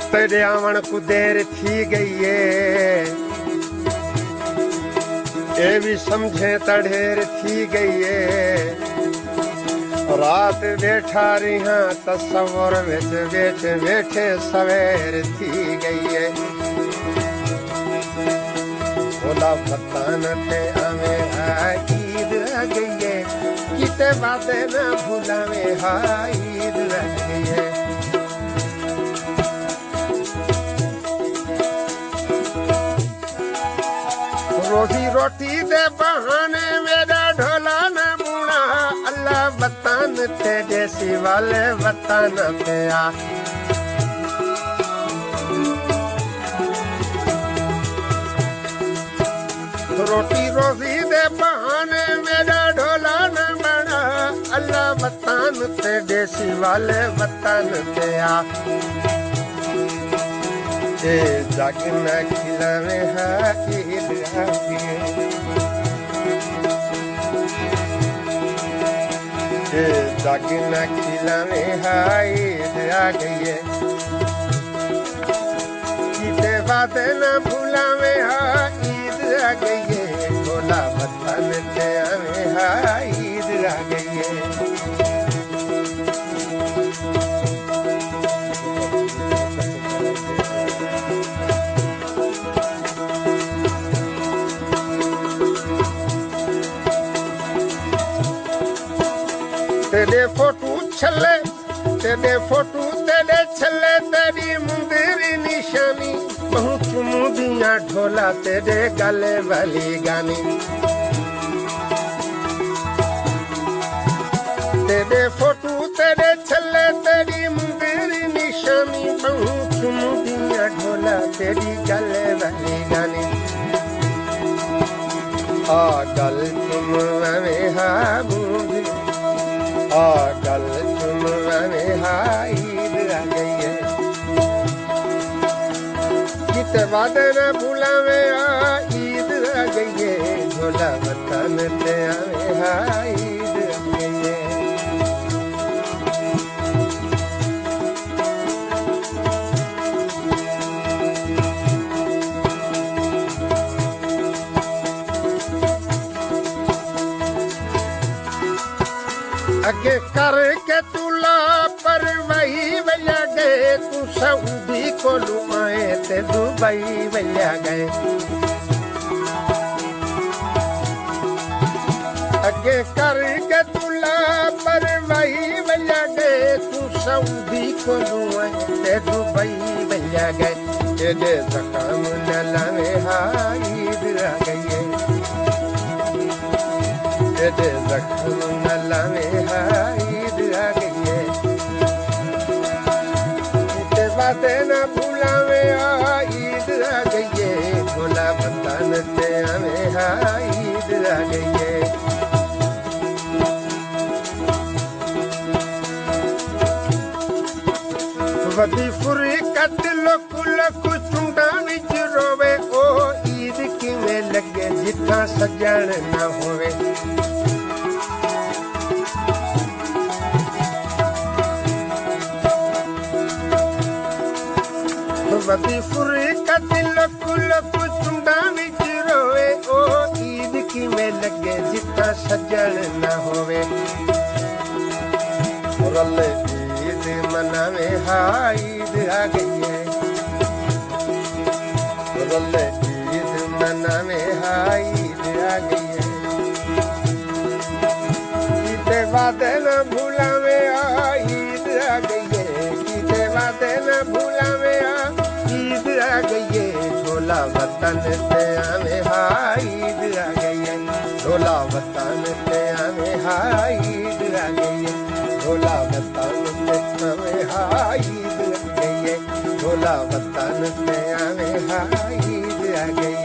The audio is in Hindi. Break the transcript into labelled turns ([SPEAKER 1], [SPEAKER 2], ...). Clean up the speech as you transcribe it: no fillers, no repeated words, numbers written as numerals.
[SPEAKER 1] तेरे आवन को देर थी गई है, ये भी समझे तढ़ेर थी गई है। रात बैठा रिहा तस्वर विच बैठे बैठे सवेर थी गई है। बोला वतन ते आवे ईद आ गई है, किते बातें न भूलावे ईद आ गई है। रोजी रोटी दे बहाने मेरा ढोला न बुना, अल्लाह वतन ते देसी वाले वतन पे आ। रोटी रोजी दे बहाने मेरा ढोला न बना, अल्लाह वतन ते देसी वाले वतन पे आ। ए जग न खिलावे ईद आ गई है, ए जग न खिलावे ईद आ गई है। किते बातें न भूलावे ईद आ गई है। बोला वतन ते आवे ईद आ गई है। तेरे फोटू छले तेरे फोटू तेरे छले, तेरी मुंदरी निशानी बहु चुमुदियां ढोला तेरे गले वाली गानी। तेरे फोटू तेरे छले, तेरी मुंदरी निशानी बहु चुमुदियां ढोला तेरी गले वाली गानी। आ गल तुम में बूंदी, आ गल तुम में ईद आ गई है। किते वादे न भूलावे ईद आ गई है। ढोला वतन ते आवे ईद आ गई है। अगे करके तुला पर वही वैया गए, तू सऊदी को लुआए ते दुबई वैया गए। अगे करके तुला पर वही वैया गए, तू सऊदी को लुआए ते दुबई वैया गए। तेरे जख्म न लावे ईद आ गई है। तेरे जख्म न लावे ईद आ गई है। किते बातें न भूलावे ईद आ गई है। ढोला वतन ते आवे ईद आ गई है। वदी फुरी कट लोकु लोकु चुंडा विच रोवे, ओ ईद किवें लगे जिथा सजण न होवे। वदी फुरी कट लोकु लोकु चुंडा विच रोवे, ओ ईद किवें लगे जिथा सजण न होवे। रले ईद मनावे ईद आ गई है। रले ईद मनावे ईद आ गई है। किते वादे न भूलावे ईद आ गई है। किते वादे न भूलावे ईद आ गई है। ढोला वतन ते आवे ईद आ गई है। ढोला वतन ते आवे ईद आ गई है। ढोला वतन ते आवे ईद आ गई है। ढोला वतन ते आवे ईद आ गई।